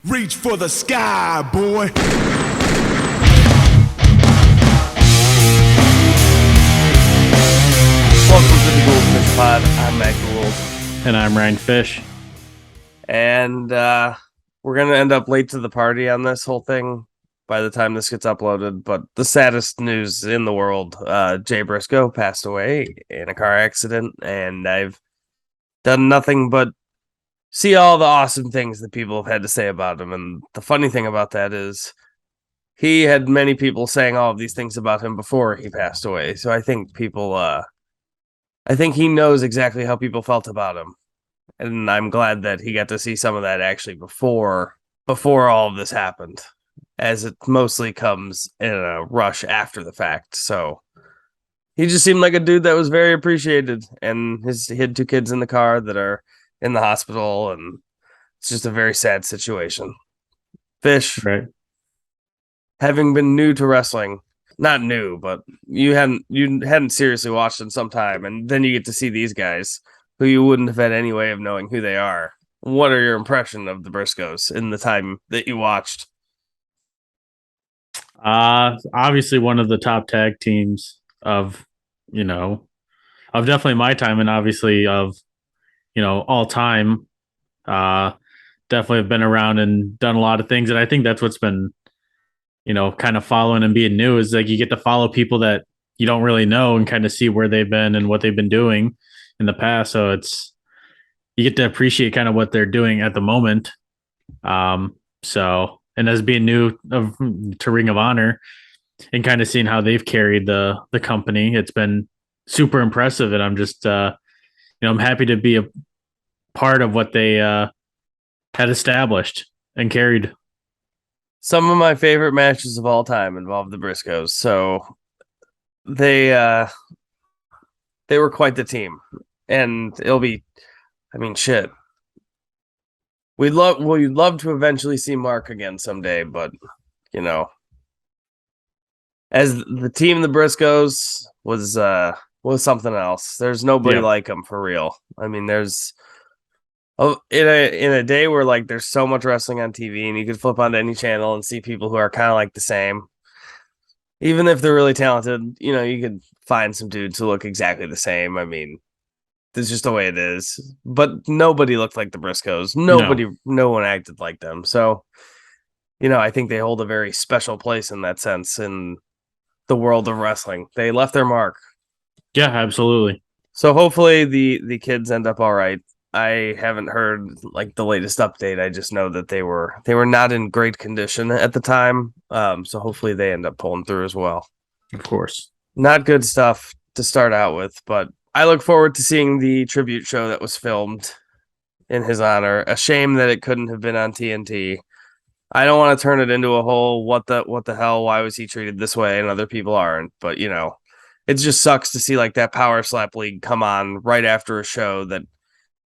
Reach for the sky, boy. Welcome to the Gould-Fish Pod. I'm Matt Gould. And I'm Ryan Fish. And we're going to end up late to the party on this whole thing by the time this gets uploaded. But the saddest news in the world, Jay Briscoe passed away in a car accident. And I've done nothing but see all the awesome things that people have had to say about him. And the funny thing about that is he had many people saying all of these things about him before he passed away. So I think people... I think he knows exactly how people felt about him. And I'm glad that he got to see some of that actually before all of this happened, as it mostly comes in a rush after the fact. So he just seemed like a dude that was very appreciated. And he had two kids in the car that are in the hospital, and it's just a very sad situation. Fish, Right. having been new to wrestling, not new, but you hadn't seriously watched in some time, and then you get to see these guys who you wouldn't have had any way of knowing who they are. What are your impression of the Briscoes in the time that you watched? Obviously one of the top tag teams of definitely my time, and obviously of, all time. Definitely have been around and done a lot of things. And I think that's what's been, kind of following and being new is like you get to follow people that you don't really know and kind of see where they've been and what they've been doing in the past. So you get to appreciate kind of what they're doing at the moment. And as being new to Ring of Honor and kind of seeing how they've carried the company, it's been super impressive. And I'm just, I'm happy to be a part of what they had established and carried. Some of my favorite matches of all time involved the Briscoes, so they were quite the team, and it'll be, shit. We'd love to eventually see Mark again someday, but as the team, the Briscoes was something else. There's nobody like them for real. There's. Oh, in a day where like there's so much wrestling on TV and you could flip onto any channel and see people who are kind of like the same, even if they're really talented, you could find some dudes who look exactly the same. That's just the way it is. But nobody looked like the Briscoes. No one acted like them. So, I think they hold a very special place in that sense in the world of wrestling. They left their mark. Yeah, absolutely. So hopefully the kids end up all right. I haven't heard like the latest update. I just know that they were not in great condition at the time. So hopefully they end up pulling through as well. Of course. Not good stuff to start out with, but I look forward to seeing the tribute show that was filmed in his honor. A shame that it couldn't have been on TNT. I don't want to turn it into a whole what the hell, why was he treated this way and other people aren't, but it just sucks to see like that Power Slap League come on right after a show that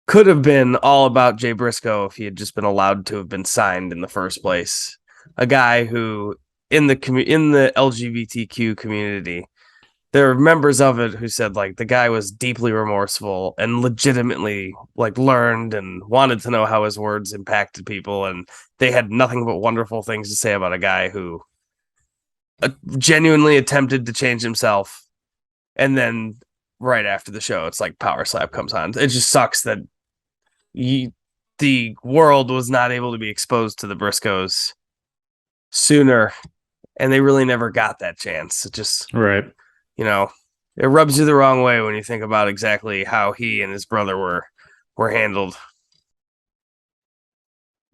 could have been all about Jay Briscoe if he had just been allowed to have been signed in the first place. A guy who, in the LGBTQ community, there are members of it who said like the guy was deeply remorseful and legitimately like learned and wanted to know how his words impacted people, and they had nothing but wonderful things to say about a guy who genuinely attempted to change himself. And then right after the show, it's like Power Slap comes on. It just sucks that the world was not able to be exposed to the Briscoes sooner, and they really never got that chance. It just, right. It rubs you the wrong way when you think about exactly how he and his brother were handled.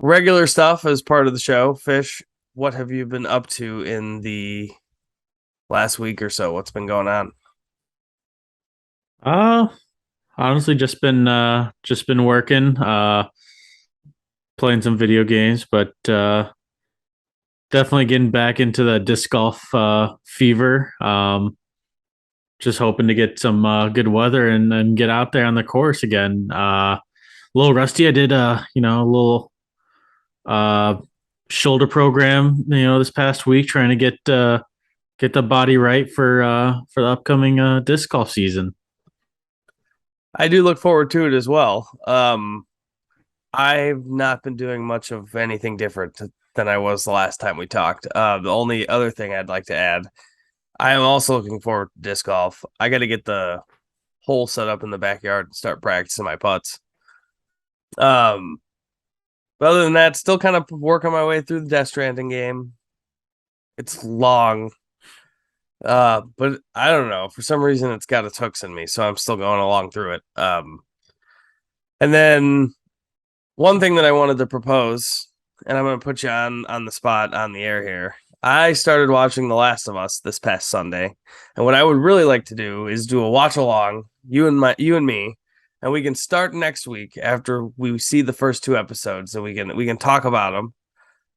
Regular stuff as part of the show. Fish, what have you been up to in the last week or so? What's been going on? Honestly, just been working, playing some video games, but definitely getting back into the disc golf fever. Just hoping to get some good weather and get out there on the course again. A little rusty. I did a little shoulder program this past week, trying to get the body right for the upcoming disc golf season. I do look forward to it as well. I've not been doing much of anything different than I was the last time we talked. The only other thing I'd like to add, I am also looking forward to disc golf. I got to get the hole set up in the backyard and start practicing my putts. But other than that, still kind of working my way through the Death Stranding game. It's long. But I don't know. For some reason, it's got its hooks in me, so I'm still going along through it. And then one thing that I wanted to propose, and I'm going to put you on the spot on the air here. I started watching The Last of Us this past Sunday, and what I would really like to do is do a watch along, you and me, and we can start next week after we see the first 2 episodes, and we can talk about them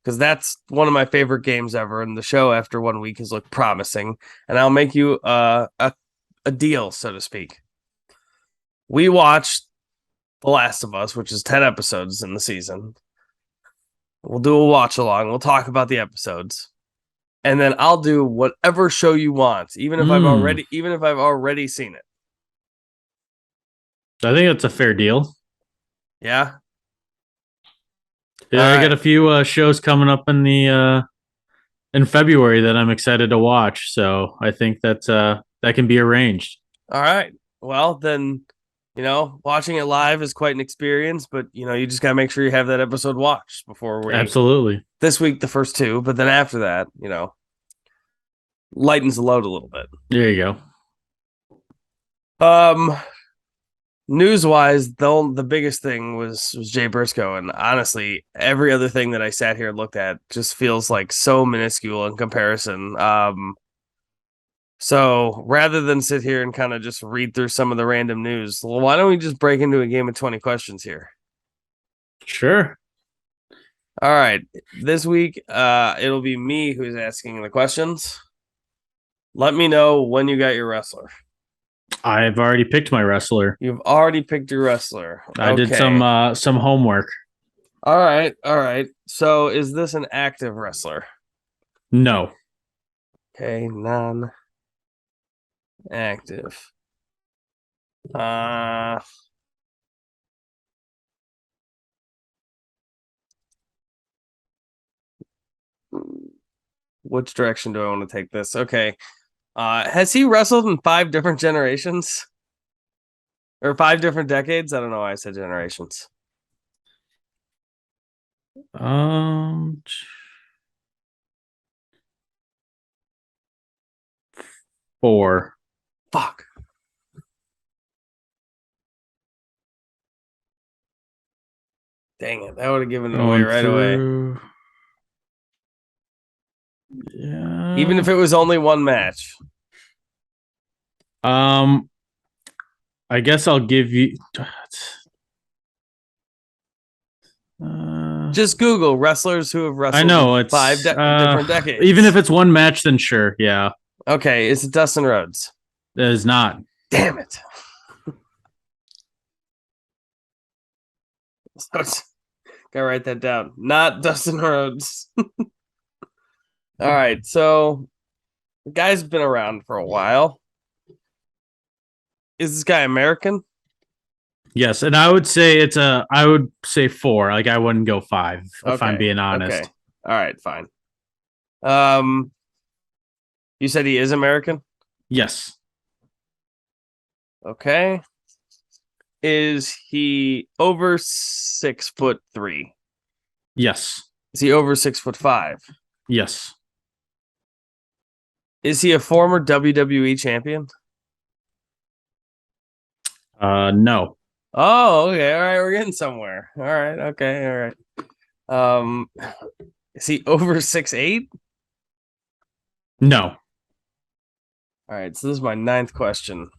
because that's one of my favorite games ever, and the show after 1 week has looked promising, and I'll make you a deal, so to speak. We watched The Last of Us, which is 10 episodes in the season. We'll do a watch along. We'll talk about the episodes. And then I'll do whatever show you want, even if I've already seen it. I think that's a fair deal. Yeah. Yeah, I got a few shows coming up in February that I'm excited to watch. So I think that can be arranged. All right. Well, then, watching it live is quite an experience, but you just gotta make sure you have that episode watched before we Absolutely. This week the first 2, but then after that, lightens the load a little bit. There you go. News wise, the biggest thing was Jay Briscoe, and honestly, every other thing that I sat here and looked at just feels like so minuscule in comparison. So rather than sit here and kind of just read through some of the random news, well, why don't we just break into a game of 20 questions here? Sure. All right. This week, it'll be me who's asking the questions. Let me know when you got your wrestler. I've already picked my wrestler. You've already picked your wrestler. I did some homework. All right. So is this an active wrestler? No. Okay, non-active. Which direction do I want to take this? Okay. Has he wrestled in 5 different generations? Or 5 different decades? I don't know why I said generations. 4. Fuck. Dang it. That would have given it away right away. Yeah. Even if it was only one match. I guess I'll give you just Google wrestlers who have wrestled. I know it's 5 different decades. Even if it's one match, then sure, yeah. Okay, is it Dustin Rhodes? It is not. Damn it! Gotta write that down. Not Dustin Rhodes. All right, so the guy's been around for a while. Is this guy American? Yes, and I would say I would say 4. Like I wouldn't go 5 if I'm being honest. Okay. All right, fine. You said he is American? Yes. Okay. Is he over 6'3"? Yes. Is he over 6'5"? Yes. Is he a former WWE champion? No. Oh, okay. All right, we're getting somewhere. All right, okay, all right. Is he over 6'8"? No. All right, so this is my 9th question.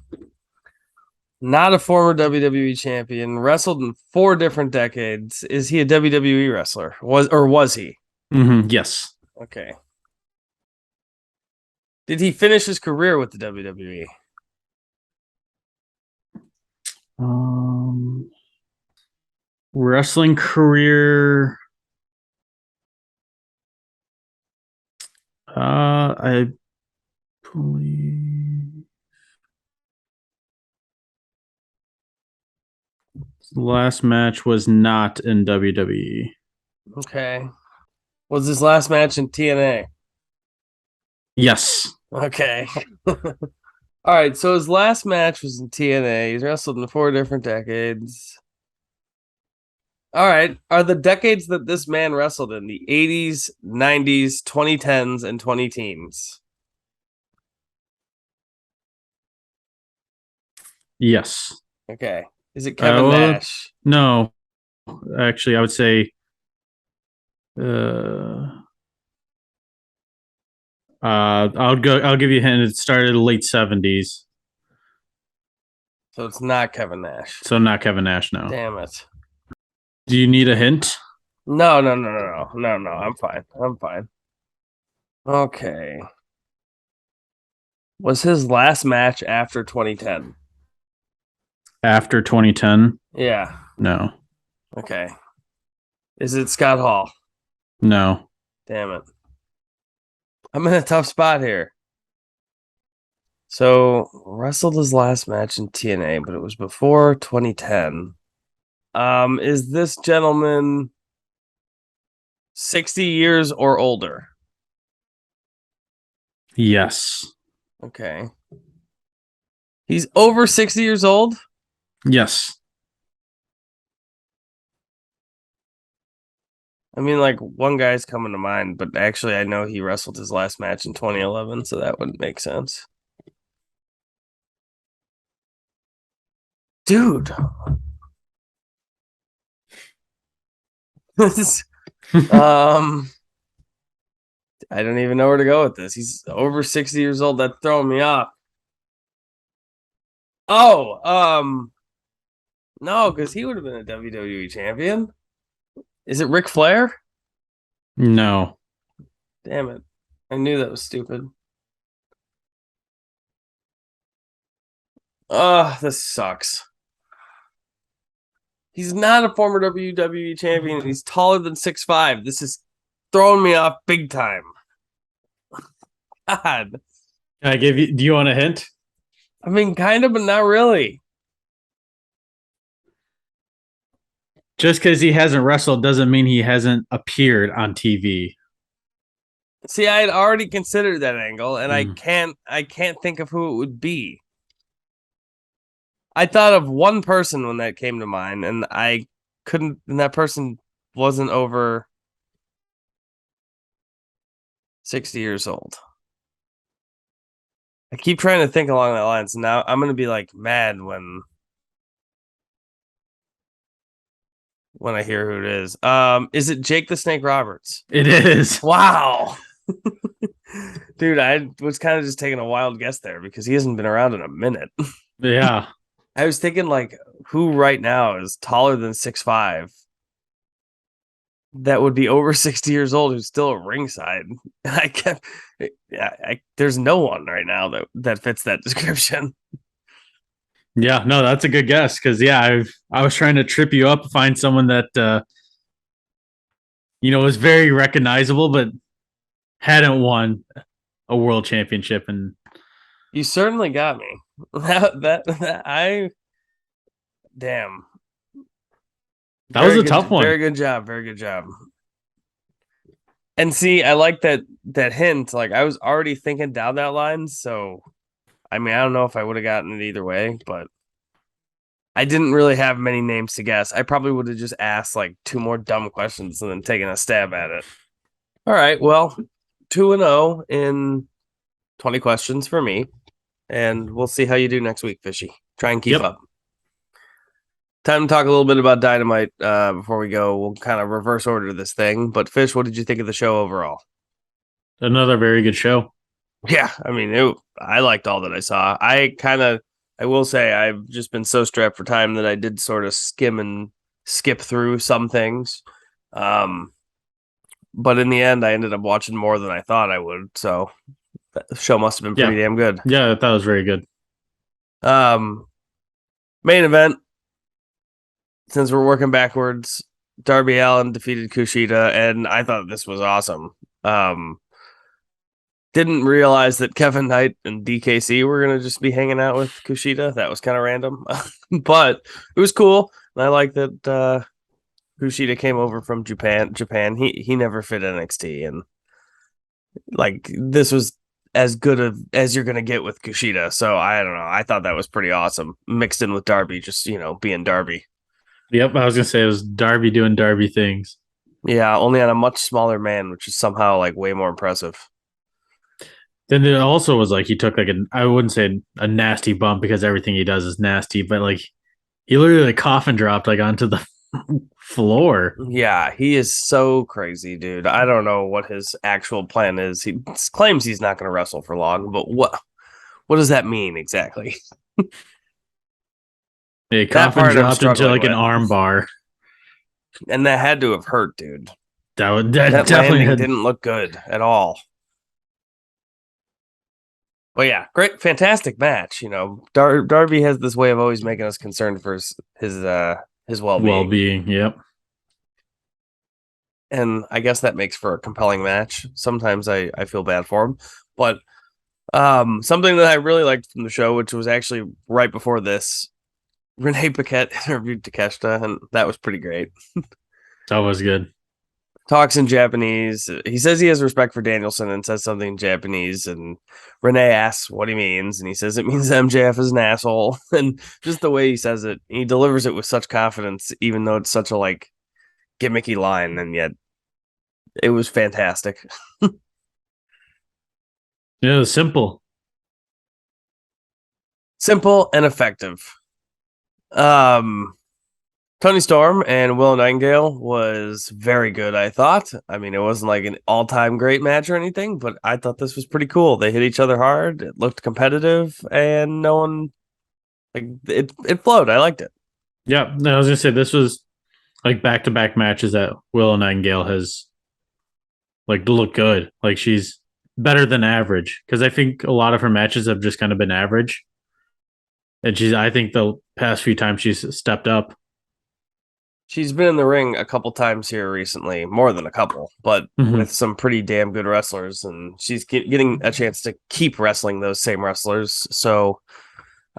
Not a former WWE champion, wrestled in 4 different decades. Is he a WWE wrestler? Was he? Mm-hmm. Yes. Okay. Did he finish his career with the WWE? Wrestling career. I believe Last match was not in WWE. Okay. Was his last match in TNA? Yes. Okay. All right. So his last match was in TNA. He's wrestled in 4 different decades. All right. Are the decades that this man wrestled in the 80s, 90s, 2010s, and 2010s? Yes. Okay. Is it Kevin Nash? No. Actually, I would say I'll give you a hint. It started in the late 70s. So it's not Kevin Nash. So not Kevin Nash, no. Damn it. Do you need a hint? No. I'm fine. Okay. Was his last match after 2010? After 2010? Yeah. No. Okay. Is it Scott Hall? No. Damn it. I'm in a tough spot here. So, wrestled his last match in TNA, but it was before 2010. Is this gentleman 60 years or older? Yes. Okay. He's over 60 years old? Yes. I mean, like, one guy's coming to mind, but actually I know he wrestled his last match in 2011, so that wouldn't make sense. Dude. I don't even know where to go with this. He's over 60 years old. That's throwing me off. Oh, no, because he would have been a WWE champion. Is it Ric Flair? No. Damn it. I knew that was stupid. This sucks. He's not a former WWE champion. He's taller than 6'5". This is throwing me off big time. God. Can I give you? Do you want a hint? I mean, kind of, but not really. Just because he hasn't wrestled doesn't mean he hasn't appeared on TV. See, I had already considered that angle, and I can't think of who it would be. I thought of one person when that came to mind, and I couldn't, and that person wasn't over 60 years old. I keep trying to think along that lines. Now I'm gonna be like mad when I hear who it is. Is it Jake the Snake Roberts? It is. Wow. Dude, I was kind of just taking a wild guess there because he hasn't been around in a minute. Yeah. I was thinking like who right now is taller than 6'5" that would be over 60 years old who's still at ringside. And I kept there's no one right now that fits that description. Yeah, no, that's a good guess because I was trying to trip you up, find someone that was very recognizable but hadn't won a world championship, and you certainly got me. Damn. That was a tough one. Very good job. And see, I like that hint. Like I was already thinking down that line, so I mean, I don't know if I would have gotten it either way, but I didn't really have many names to guess. I probably would have just asked like 2 more dumb questions and then taken a stab at it. All right, well, 2-0 in 20 questions for me, and we'll see how you do next week, Fishy. Try and keep up. Time to talk a little bit about Dynamite before we go. We'll kind of reverse order this thing. But Fish, what did you think of the show overall? Another very good show. Yeah, I mean, I liked all that I saw. I will say I've just been so strapped for time that I did sort of skim and skip through some things. But in the end, I ended up watching more than I thought I would. So the show must have been pretty damn good. Yeah, that was very good. Main event. Since we're working backwards, Darby Allin defeated Kushida, and I thought this was awesome. Didn't realize that Kevin Knight and DKC were going to just be hanging out with Kushida. That was kind of random, but it was cool. I like that Kushida came over from Japan. He never fit NXT, and like this was as good as you're gonna get with Kushida. So I don't know. I thought that was pretty awesome. Mixed in with Darby, just being Darby. Yep, I was gonna say it was Darby doing Darby things. Yeah, only on a much smaller man, which is somehow like way more impressive. Then it also was like he took like I wouldn't say a nasty bump because everything he does is nasty, but like he literally like coffin dropped like onto the floor. Yeah, he is so crazy, dude. I don't know what his actual plan is. He claims he's not going to wrestle for long, but what does that mean exactly? He That coffin part I'm dropped into struggling like an with. arm bar. And that had to have hurt, dude. That That definitely landing had, didn't look good at all. But yeah, great, fantastic match. Darby has this way of always making us concerned for his well-being. well-being. Yep. And I guess that makes for a compelling match. Sometimes I feel bad for him, but something that I really liked from the show, which was actually right before this, Renee Paquette interviewed Takeshita, and that was pretty great. That was good. Talks in Japanese. He says he has respect for Danielson and says something in Japanese, and Renee asks what he means, and he says it means MJF is an asshole. And just the way he says it, he delivers it with such confidence, even though it's such a like gimmicky line, and yet it was fantastic. Yeah, it was simple. Simple and effective. Tony Storm and Will Nightingale was very good, I thought. I mean, it wasn't like an all-time great match or anything, but I thought this was pretty cool. They hit each other hard. It looked competitive, and no one like it flowed. I liked it. Yeah, I was gonna say this was like back-to-back matches that Willow Nightingale has like looked good. Like she's better than average because I think a lot of her matches have just kind of been average, and I think the past few times she's stepped up. She's been in the ring a couple times here recently, more than a couple, but with some pretty damn good wrestlers, and she's getting a chance to keep wrestling those same wrestlers. So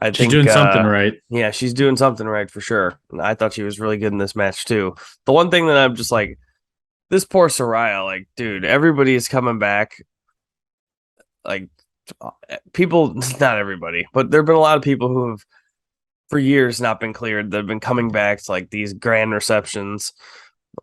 I She's think doing something right. Yeah, she's doing something right for sure. And I thought she was really good in this match too. The one thing that I'm just like, this poor Soraya, like, dude, everybody is coming back. Like, people, not everybody, but there have been a lot of people who have for years not been cleared. They've been coming back to like these grand receptions.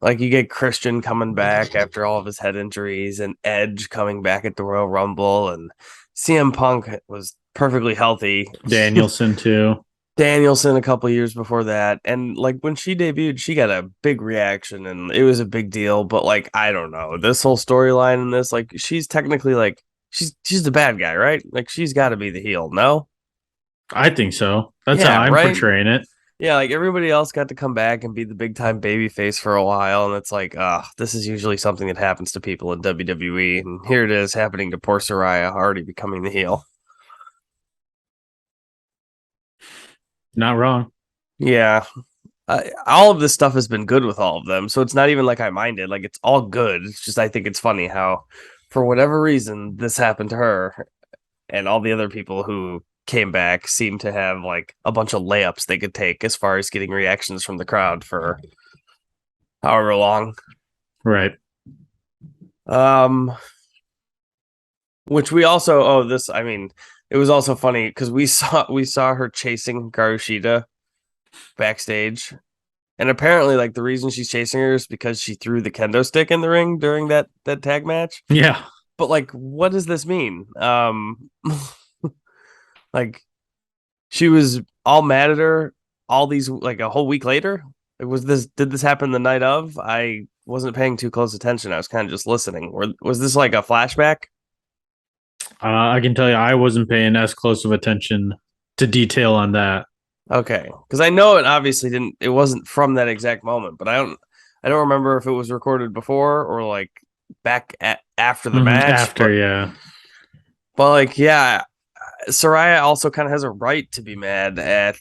Like you get Christian coming back after all of his head injuries, and Edge coming back at the Royal Rumble, and CM Punk was perfectly healthy. Danielson too. Danielson a couple years before that, and like when she debuted, she got a big reaction, and it was a big deal. But like I don't know, this whole storyline in this, like she's technically like she's the bad guy, right? Like she's got to be the heel, no? I think so. That's Yeah, how I'm right? portraying it. Yeah, like everybody else got to come back and be the big time baby face for a while, and it's like, this is usually something that happens to people in WWE, and here it is happening to poor Soraya, already becoming the heel. Not wrong. Yeah, all of this stuff has been good with all of them, so it's not even like I minded. Like it's all good. It's just I think it's funny how, for whatever reason, this happened to her, and all the other people who came back seem to have like a bunch of layups they could take as far as getting reactions from the crowd for however long. Right. Which we also this. I mean, it was also funny because we saw her chasing Garushita backstage, and apparently, like the reason she's chasing her is because she threw the kendo stick in the ring during that tag match. Yeah. But like, what does this mean? Like she was all mad at her all these like a whole week later. Did this happen the night of? I wasn't paying too close attention. I was kind of just listening. Or was this like a flashback? I can tell you I wasn't paying as close of attention to detail on that. Okay, because I know it obviously didn't. It wasn't from that exact moment, but I don't remember if it was recorded before or like after the match. After, yeah. But like, yeah, Soraya also kind of has a right to be mad at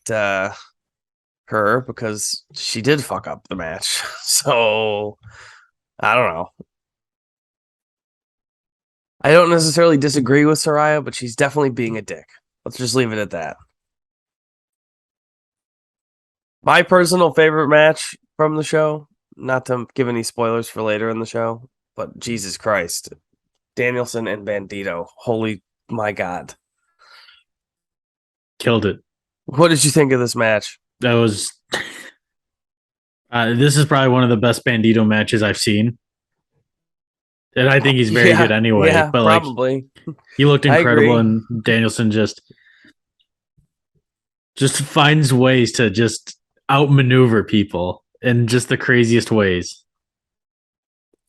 her because she did fuck up the match. So I don't know. I don't necessarily disagree with Soraya, but she's definitely being a dick. Let's just leave it at that. My personal favorite match from the show, not to give any spoilers for later in the show, but Jesus Christ, Danielson and Bandito. Holy my God. Killed it. What did you think of this match? That was. This is probably one of the best Bandito matches I've seen. And I think he's very good anyway. Yeah, but probably. He looked I incredible, agree. and Danielson just finds ways to just outmaneuver people in just the craziest ways.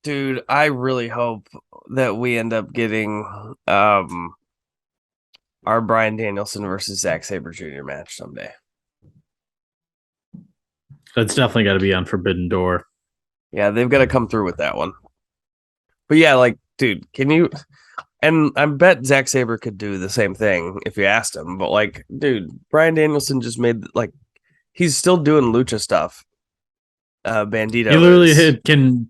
Dude, I really hope that we end up getting our Bryan Danielson versus Zack Sabre Jr. match someday. That's definitely got to be on Forbidden Door. Yeah, they've got to come through with that one. But yeah, like, dude, can you? And I bet Zack Sabre could do the same thing if you asked him. But like, dude, Bryan Danielson just made he's still doing lucha stuff. Bandito. He literally can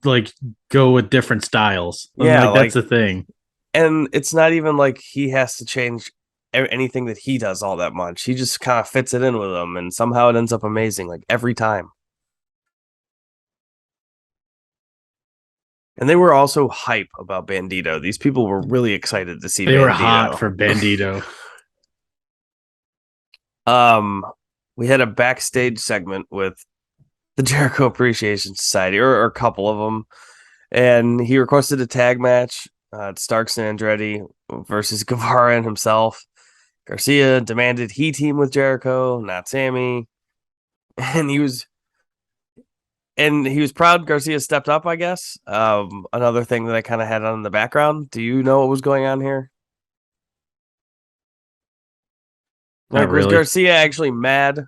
go with different styles. Yeah, that's the thing. And it's not even like he has to change anything that he does all that much. He just kind of fits it in with them, and somehow it ends up amazing, like every time. And they were also hype about Bandito. These people were really excited to see. They were hot for Bandito. We had a backstage segment with the Jericho Appreciation Society, or a couple of them, and he requested a tag match. Starks and Andretti versus Guevara and himself. Garcia demanded he team with Jericho, not Sammy, and he was proud Garcia stepped up, I guess. Another thing that I kind of had on in the background. Do you know what was going on here? Not really. Was Garcia actually mad?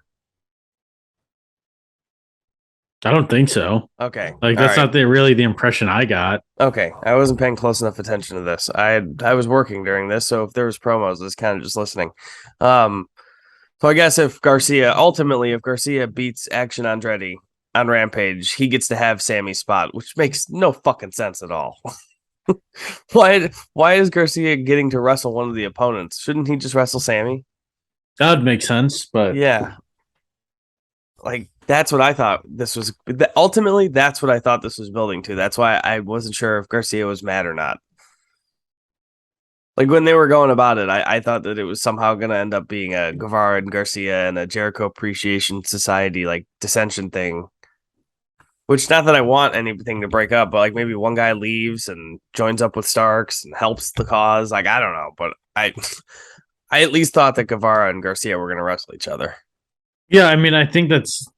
I don't think so. Okay. That's not really the impression I got. Okay. I wasn't paying close enough attention to this. I was working during this, so if there was promos, I was kind of just listening. So I guess if Garcia beats Action Andretti on Rampage, he gets to have Sammy's spot, which makes no fucking sense at all. Why is Garcia getting to wrestle one of the opponents? Shouldn't he just wrestle Sammy? That would make sense, but yeah. That's what I thought this was. Ultimately, that's what I thought this was building to. That's why I wasn't sure if Garcia was mad or not. Like when they were going about it, I thought that it was somehow going to end up being a Guevara and Garcia and a Jericho Appreciation Society dissension thing. Which, not that I want anything to break up, but maybe one guy leaves and joins up with Starks and helps the cause. I don't know, but I at least thought that Guevara and Garcia were going to wrestle each other. Yeah, I mean, I think that's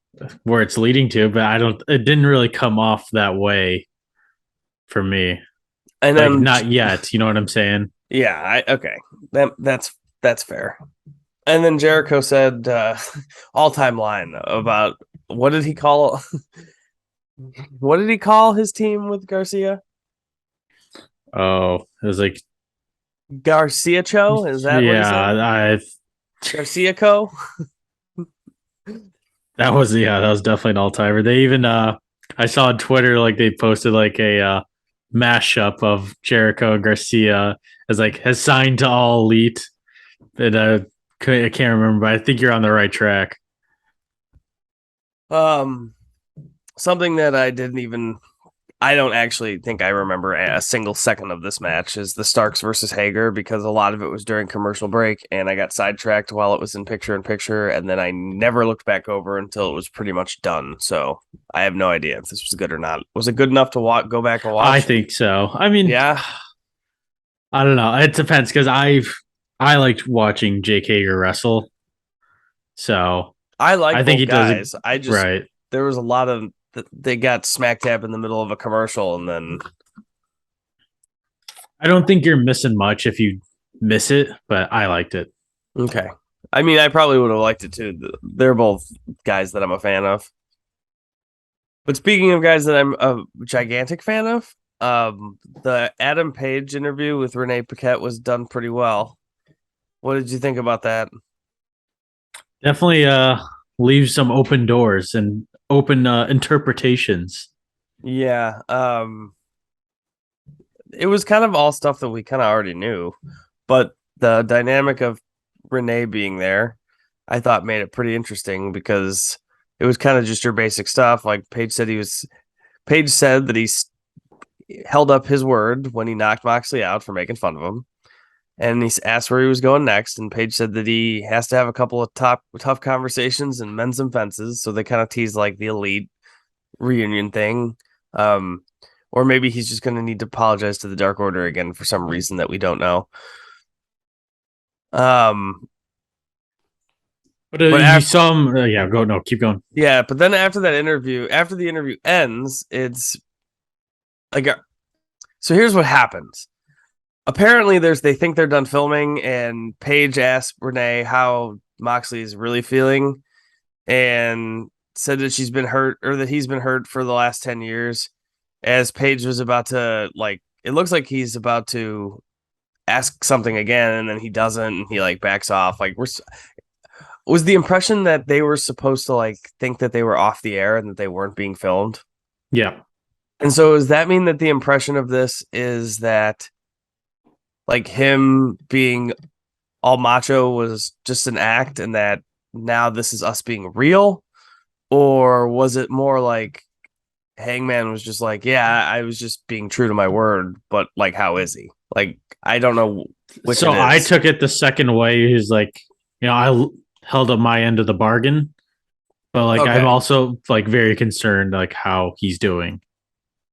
where it's leading to, but it didn't really come off that way for me. And then not yet, you know what I'm saying? Yeah, okay. That's fair. And then Jericho said all-time line about what did he call his team with Garcia? Oh, it was Garcia Cho? Is that what he said? Garcia Co? That was definitely an all-timer. They even I saw on Twitter they posted a mashup of Jericho and Garcia as has signed to All Elite. And I can't remember, but I think you're on the right track. Something that I don't actually think I remember a single second of this match is the Starks versus Hager, because a lot of it was during commercial break and I got sidetracked while it was in picture-in-picture, and then I never looked back over until it was pretty much done. So I have no idea if this was good or not. Was it good enough to go back and watch? I think so. I mean, yeah. I don't know. It depends, because I liked watching Jake Hager wrestle. So I think he guys. Right. There was a lot of they got smack dab in the middle of a commercial, and then I don't think you're missing much if you miss it, but I liked it. Okay. I mean, I probably would have liked it too. They're both guys that I'm a fan of. But speaking of guys that I'm a gigantic fan of, the Adam Page interview with Renee Paquette was done pretty well. What did you think about that? Definitely leaves some open doors and open interpretations. Yeah. It was kind of all stuff that we kind of already knew, but the dynamic of Renee being there, I thought made it pretty interesting, because it was kind of just your basic stuff. Like Page said that he held up his word when he knocked Moxley out for making fun of him. And he asked where he was going next. And Page said that he has to have a couple of tough conversations and mend some fences. So they kind of teased like the Elite reunion thing. Or maybe he's just going to need to apologize to the Dark Order again for some reason that we don't know. But you saw him. Keep going. Yeah, but then after the interview ends, it's like, so here's what happens. Apparently, they think they're done filming, and Paige asked Renee how Moxley is really feeling, and said that she's been hurt, or that he's been hurt for the last 10 years. As Paige was about to, like, it looks like he's about to ask something again, and then he doesn't, and he like backs off. Like, was the impression that they were supposed to like think that they were off the air and that they weren't being filmed? Yeah. And so does that mean that the impression of this is that like him being all macho was just an act and that now this is us being real? Or was it more like Hangman was just like, yeah, I was just being true to my word, but like, how is he? Like, I don't know which. So I took it the second way. He's like, I held up my end of the bargain, but like, okay. I'm also like very concerned like how he's doing.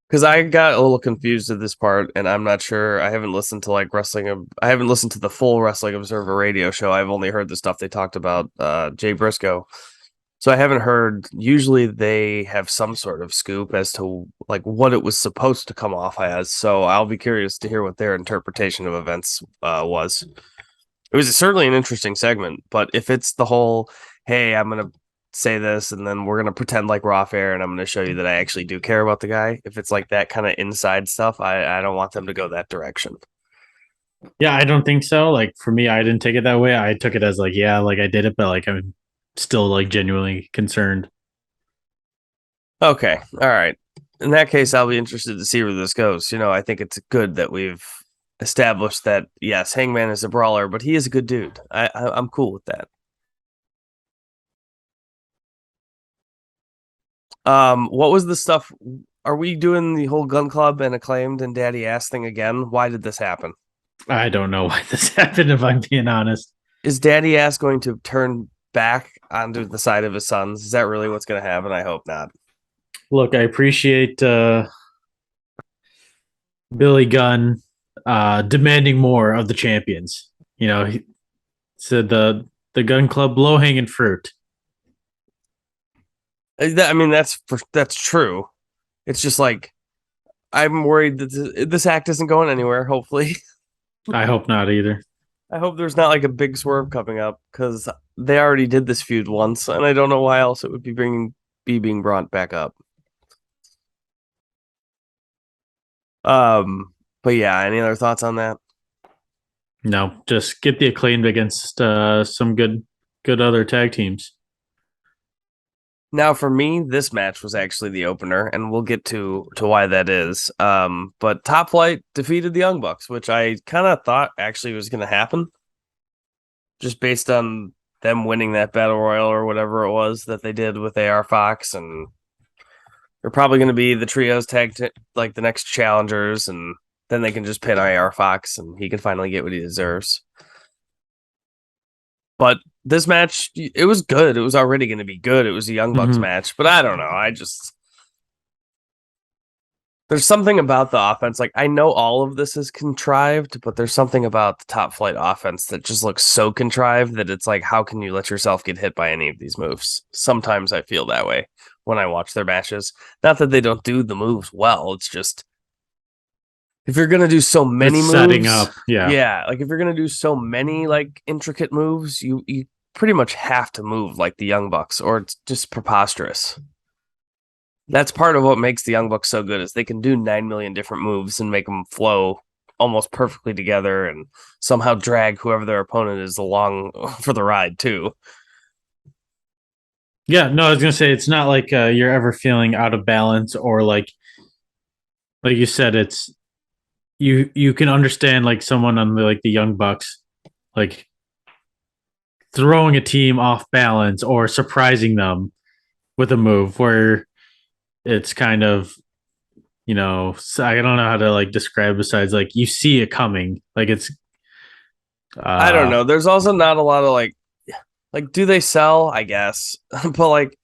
Because I got a little confused at this part, and I'm not sure. I haven't listened to like wrestling. I haven't listened to the full Wrestling Observer radio show. I've only heard the stuff they talked about Jay Briscoe. So I haven't heard. Usually they have some sort of scoop as to like what it was supposed to come off as. So I'll be curious to hear what their interpretation of events was. It was certainly an interesting segment, but if it's the whole, hey, I'm gonna say this and then we're gonna pretend like we're off air and I'm gonna show you that I actually do care about the guy. If it's like that kind of inside stuff, I don't want them to go that direction. Yeah, I don't think so. Like for me, I didn't take it that way. I took it as like, yeah, like I did it, but like I'm still like genuinely concerned. Okay. All right. In that case, I'll be interested to see where this goes. I think it's good that we've established that, yes, Hangman is a brawler, but he is a good dude. I'm cool with that. What was the stuff? Are we doing the whole Gun Club and Acclaimed and Daddy Ass thing again? Why did this happen? I don't know why this happened, if I'm being honest. Is Daddy Ass going to turn back onto the side of his sons? Is that really what's going to happen? I hope not. Look, I appreciate Billy Gunn demanding more of the champions. He said the Gun Club low-hanging fruit. I mean, that's true. It's just like I'm worried that this act isn't going anywhere. Hopefully, I hope not either. I hope there's not like a big swerve coming up because they already did this feud once, and I don't know why else it would be being brought back up. But yeah, any other thoughts on that? No, just get the Acclaimed against some good other tag teams. Now, for me, this match was actually the opener, and we'll get to why that is. But Top Flight defeated the Young Bucks, which I kind of thought actually was going to happen, just based on them winning that Battle Royal or whatever it was that they did with AR Fox, and they're probably going to be the trios like the next challengers, and then they can just pin AR Fox, and he can finally get what he deserves. But this match, it was good. It was already going to be good. It was a Young Bucks match, but I don't know. There's something about the offense. Like, I know all of this is contrived, but there's something about the Top Flight offense that just looks so contrived that it's like, how can you let yourself get hit by any of these moves? Sometimes I feel that way when I watch their matches. Not that they don't do the moves well. It's just, if you're gonna do so many moves, setting up, like if you're gonna do so many like intricate moves, you pretty much have to move like the Young Bucks, or it's just preposterous. That's part of what makes the Young Bucks so good, is they can do 9 million different moves and make them flow almost perfectly together, and somehow drag whoever their opponent is along for the ride too. Yeah, no, I was gonna say it's not like you're ever feeling out of balance, or like you said, it's. You can understand like someone on the Young Bucks like throwing a team off balance or surprising them, with a move where it's kind of, I don't know how to like describe besides like you see it coming. Like it's I don't know. There's also not a lot of like do they sell? I guess, but like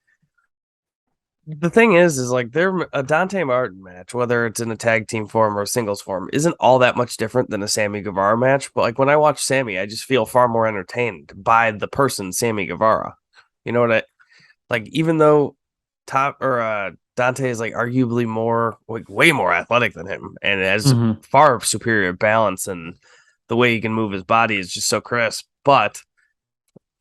the thing is like they're a Dante Martin match, whether it's in a tag team form or a singles form, isn't all that much different than a Sammy Guevara match. But like when I watch Sammy, I just feel far more entertained by the person Sammy Guevara. You know what I like? Even though Dante is like arguably more, like way more athletic than him, and has far superior balance, and the way he can move his body is just so crisp. But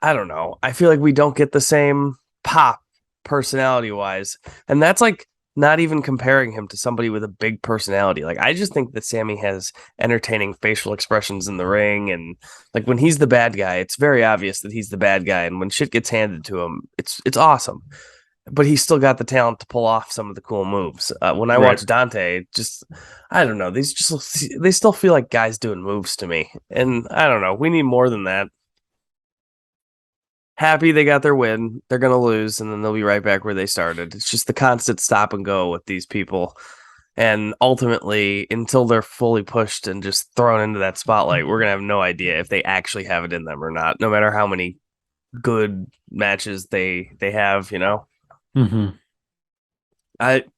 I don't know. I feel like we don't get the same pop personality wise. And that's like not even comparing him to somebody with a big personality. Like I just think that Sammy has entertaining facial expressions in the ring. And like when he's the bad guy, it's very obvious that he's the bad guy. And when shit gets handed to him, it's awesome. But he's still got the talent to pull off some of the cool moves. When I watch Dante, just I don't know. They still feel like guys doing moves to me. And I don't know. We need more than that. Happy they got their win. They're going to lose, and then they'll be right back where they started. It's just the constant stop and go with these people. And ultimately, until they're fully pushed and just thrown into that spotlight, we're going to have no idea if they actually have it in them or not, no matter how many good matches they have,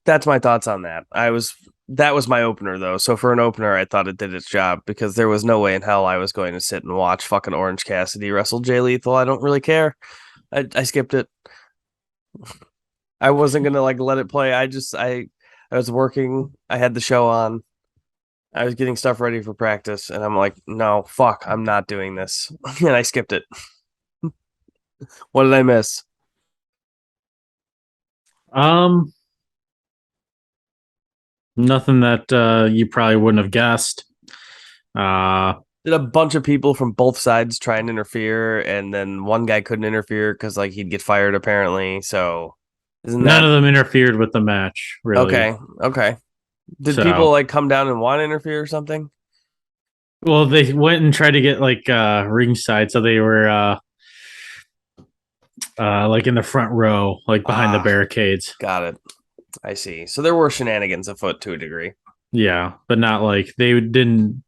That's my thoughts on that. That was my opener, though. So for an opener, I thought it did its job because there was no way in hell I was going to sit and watch fucking Orange Cassidy wrestle Jay Lethal. I don't really care. I skipped it. I wasn't gonna like let it play. I was working. I had the show on. I was getting stuff ready for practice, and I'm like, no, fuck, I'm not doing this, and I skipped it. What did I miss? Nothing that you probably wouldn't have guessed. Did a bunch of people from both sides try and interfere, and then one guy couldn't interfere because like he'd get fired apparently. So none of them interfered with the match, really. Okay. Did people like come down and want to interfere or something? Well, they went and tried to get like ringside, so they were like in the front row, like behind the barricades. Got it. I see. So there were shenanigans afoot to a degree. Yeah, but not like they didn't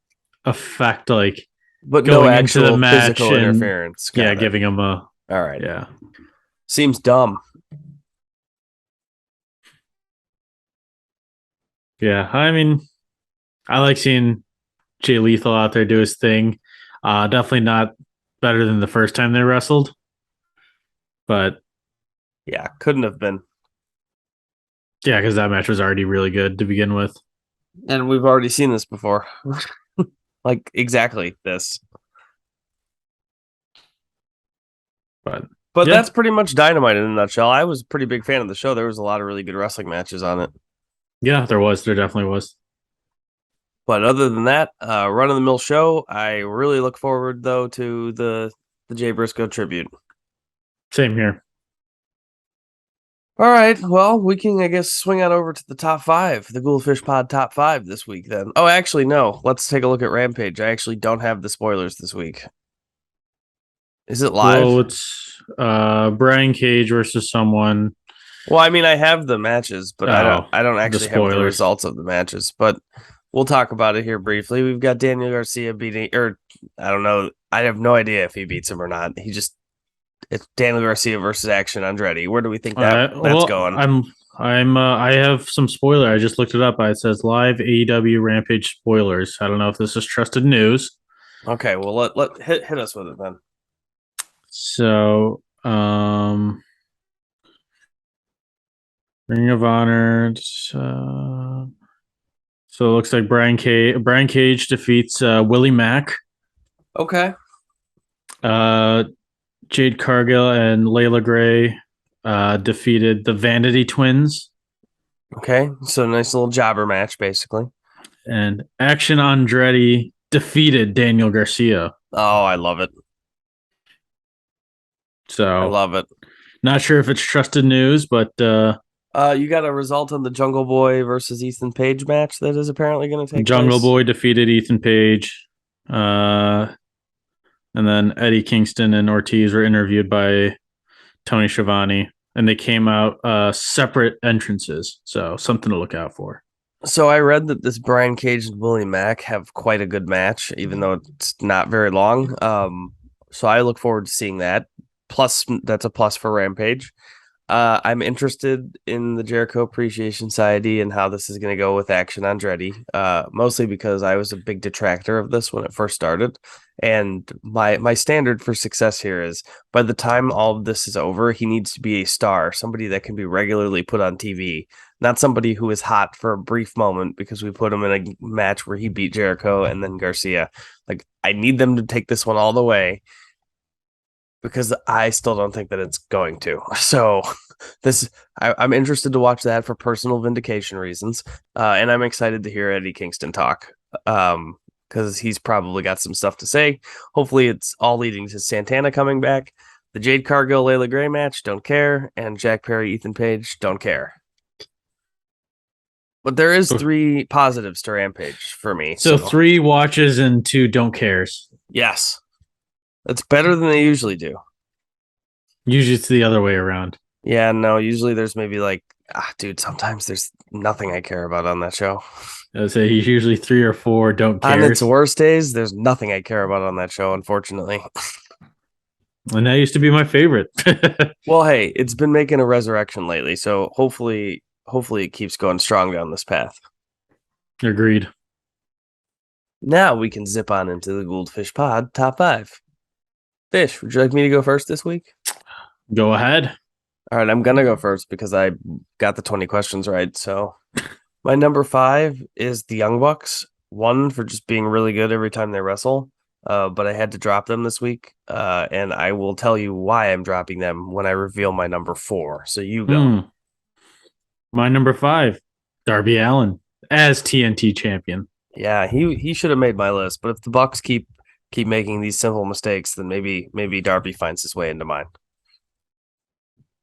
affect like but going no actual into the match physical interference. Giving them a all right. Yeah. Seems dumb. Yeah, I mean, I like seeing Jay Lethal out there do his thing. Definitely not better than the first time they wrestled. But yeah, couldn't have been. Yeah, because that match was already really good to begin with. And we've already seen this before. Like, exactly this. But that's pretty much Dynamite in a nutshell. I was a pretty big fan of the show. There was a lot of really good wrestling matches on it. Yeah, there was. There definitely was. But other than that, run-of-the-mill show. I really look forward, though, to the Jay Briscoe tribute. Same here. All right, well, we can, I guess, swing on over to the top 5, the Gould-Fish Pod top 5 this week, then. Oh, actually, no. Let's take a look at Rampage. I actually don't have the spoilers this week. Is it live? Well, it's Brian Cage versus someone. Well, I mean, I have the matches, but I don't actually have the results of the matches. But we'll talk about it here briefly. We've got Daniel Garcia beating, or I don't know. I have no idea if he beats him or not. It's Daniel Garcia versus Action Andretti. Where do we think that's going? I have some spoiler. I just looked it up. It says live AEW Rampage spoilers. I don't know if this is trusted news. Okay, well let hit us with it then. So, Ring of Honor. So it looks like Brian Cage defeats Willie Mack. Okay. Jade Cargill and Layla Gray defeated the Vanity Twins. Okay, so nice little jobber match, basically. And Action Andretti defeated Daniel Garcia. Oh, I love it. So I love it. Not sure if it's trusted news, but you got a result on the Jungle Boy versus Ethan Page match that is apparently going to take Jungle place. Boy defeated Ethan Page. And then Eddie Kingston and Ortiz were interviewed by Tony Schiavone. and they came out separate entrances. So something to look out for. So I read that this Brian Cage and Willie Mack have quite a good match, even though it's not very long. So I look forward to seeing that. Plus, that's a plus for Rampage. I'm interested in the Jericho Appreciation Society and how this is going to go with Action Andretti, mostly because I was a big detractor of this when it first started. And my standard for success here is by the time all of this is over, he needs to be a star, somebody that can be regularly put on TV, not somebody who is hot for a brief moment because we put him in a match where he beat Jericho and then Garcia. Like, I need them to take this one all the way, because I still don't think that it's going to. So I'm interested to watch that for personal vindication reasons. And I'm excited to hear Eddie Kingston talk, because he's probably got some stuff to say. Hopefully it's all leading to Santana coming back. The Jade Cargill, Layla Gray match, don't care. And Jack Perry, Ethan Page, don't care. But there is 3 positives to Rampage for me. So 3 watches and 2 don't cares. Yes. That's better than they usually do. Usually it's the other way around. Yeah, no, usually there's maybe like, dude, sometimes there's nothing I care about on that show. I would say usually 3 or 4 don't care. On its worst days, there's nothing I care about on that show, unfortunately. And that used to be my favorite. Well, hey, it's been making a resurrection lately, so hopefully it keeps going strong down this path. Agreed. Now we can zip on into the Gould-Fish Pod top 5. Fish, would you like me to go first this week? Go ahead. All right, I'm going to go first because I got the 20 questions right. So my number 5 is the Young Bucks. 1, for just being really good every time they wrestle, but I had to drop them this week, and I will tell you why I'm dropping them when I reveal my number 4. So you go. My number 5, Darby Allin as TNT champion. Yeah, he should have made my list, but if the Bucks keep making these simple mistakes, then maybe Darby finds his way into mine.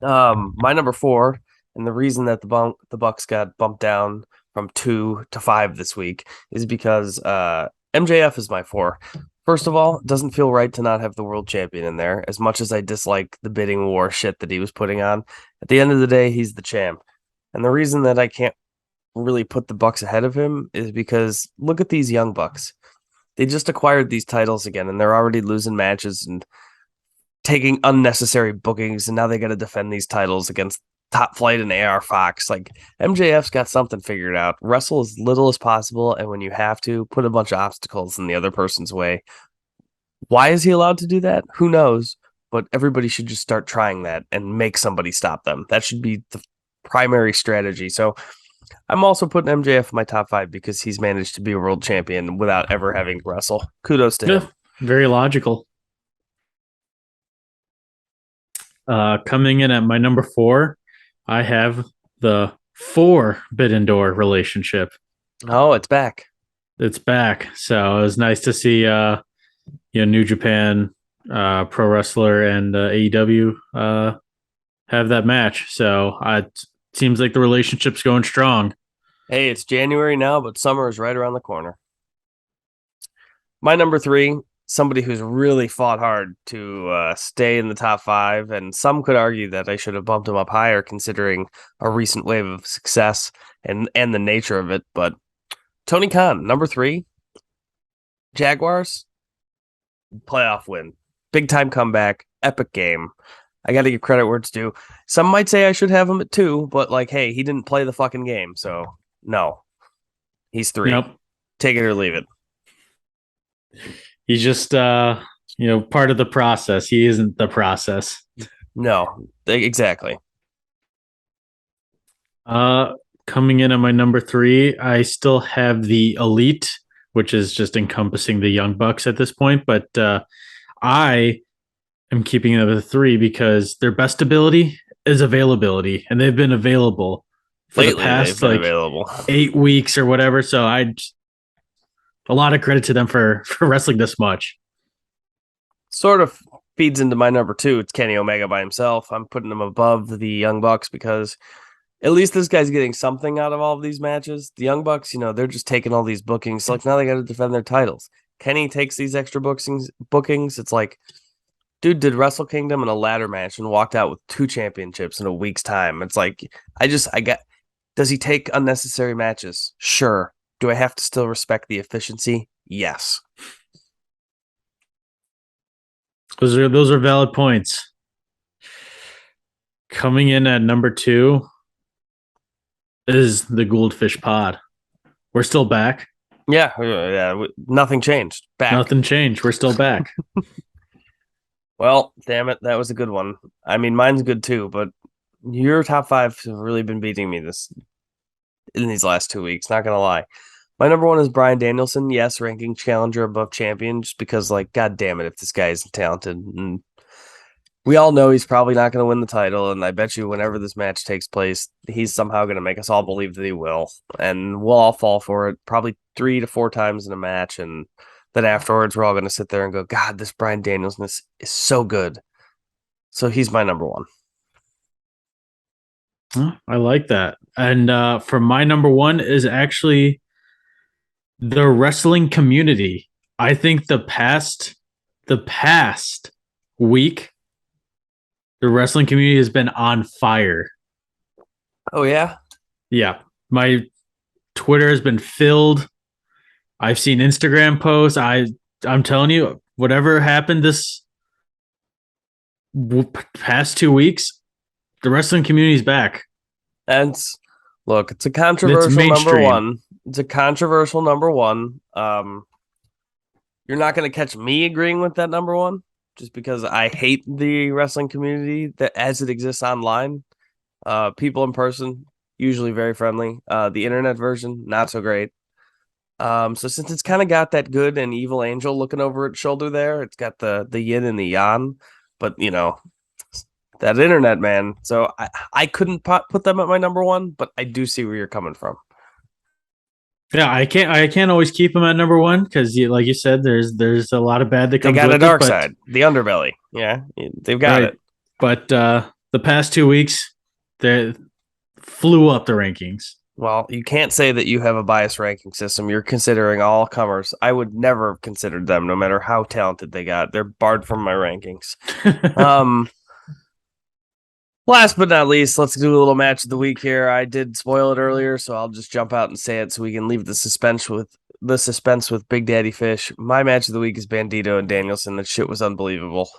My number 4, and the reason that the Bucks got bumped down from 2 to 5 this week is because MJF is my 4. First of all, it doesn't feel right to not have the world champion in there, as much as I dislike the bidding war shit that he was putting on. At the end of the day, he's the champ. And the reason that I can't really put the Bucks ahead of him is because look at these young Bucks. They just acquired these titles again, and they're already losing matches and taking unnecessary bookings, and now they got to defend these titles against Top Flight and AR Fox. Like, MJF's got something figured out. Wrestle as little as possible, and when you have to, put a bunch of obstacles in the other person's way. Why is he allowed to do that? Who knows? But everybody should just start trying that and make somebody stop them. That should be the primary strategy. So I'm also putting MJF in my top 5 because he's managed to be a world champion without ever having to wrestle. Kudos to him. Very logical. Coming in at my number 4, I have the Forbidden Door relationship. Oh, it's back. It's back. So it was nice to see New Japan Pro Wrestler and AEW have that match. So it seems like the relationship's going strong. Hey, it's January now, but summer is right around the corner. My number 3, somebody who's really fought hard to stay in the top 5, and some could argue that I should have bumped him up higher considering a recent wave of success and the nature of it. But Tony Khan, number 3, Jaguars, playoff win, big time comeback, epic game. I got to give credit where it's due. Some might say I should have him at 2, but like, hey, he didn't play the fucking game, so no, he's 3. Yep. Take it or leave it. He's just part of the process. He isn't the process. No, exactly. Coming in at my number 3, I still have the Elite, which is just encompassing the Young Bucks at this point, but I am keeping it at 3 because their best ability is availability, and they've been available for the past 8 weeks or whatever. So a lot of credit to them for wrestling this much. Sort of feeds into my number 2. It's Kenny Omega by himself. I'm putting him above the Young Bucks because at least this guy's getting something out of all of these matches. The Young Bucks, they're just taking all these bookings. Like, now they got to defend their titles. Kenny takes these extra bookings. It's like, Dude did Wrestle Kingdom in a ladder match and walked out with 2 championships in a week's time. It's like, does he take unnecessary matches? Sure. Do I have to still respect the efficiency? Yes. Those are valid points. Coming in at number 2 is the Gould-Fish Pod. We're still back. Yeah. Nothing changed. Back. Nothing changed. We're still back. Well, damn it, that was a good one. I mean, mine's good too, but your top 5 have really been beating me in these last 2 weeks. Not gonna lie. My number 1 is Bryan Danielson. Yes, ranking challenger above champion, just because, like, god damn it, if this guy isn't talented, and we all know he's probably not going to win the title. And I bet you, whenever this match takes place, he's somehow going to make us all believe that he will, and we'll all fall for it. Probably 3 to 4 times in a match, and then afterwards, we're all going to sit there and go, God, this Bryan Danielson is so good. So he's my number 1. I like that. And for my number 1 is actually the wrestling community. I think the past week, the wrestling community has been on fire. Oh, yeah? Yeah. My Twitter has been filled. I've seen Instagram posts. I'm telling you, whatever happened this past 2 weeks, the wrestling community is back. And look, it's a controversial number 1. It's a controversial number 1. You're not going to catch me agreeing with that number 1, just because I hate the wrestling community that as it exists online. People in person, usually very friendly. The internet version, not so great. So since it's kind of got that good and evil angel looking over its shoulder there, it's got the yin and the yang, but that internet, man. So I couldn't put them at my number 1, but I do see where you're coming from. Yeah, I can't always keep them at number 1 because, like you said, there's a lot of bad that comes. They got with a dark it, side, the underbelly. Yeah, they've got it. But the past 2 weeks, they flew up the rankings. Well, you can't say that you have a biased ranking system. You're considering all comers. I would never have considered them, no matter how talented they got. They're barred from my rankings. Last but not least, let's do a little match of the week here. I did spoil it earlier, so I'll just jump out and say it so we can leave the suspense with Big Daddy Fish. My match of the week is Bandito and Danielson. That shit was unbelievable.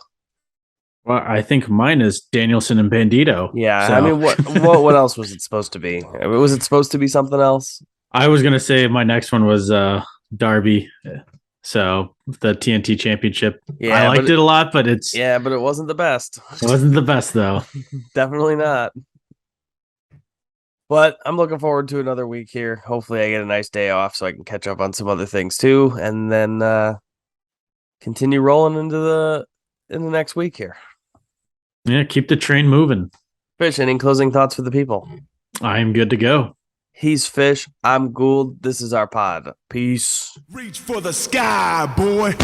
Well, I think mine is Danielson and Bandito. Yeah, so. I mean, what else was it supposed to be? Was it supposed to be something else? I was gonna say my next one was Darby. So the TNT Championship. Yeah, I liked it a lot, but but it wasn't the best. It wasn't the best though. Definitely not. But I'm looking forward to another week here. Hopefully I get a nice day off so I can catch up on some other things too, and then continue rolling in the next week here. Yeah, keep the train moving. Fish, any closing thoughts for the people? I'm good to go. He's Fish. I'm Gould. This is our pod. Peace. Reach for the sky, boy.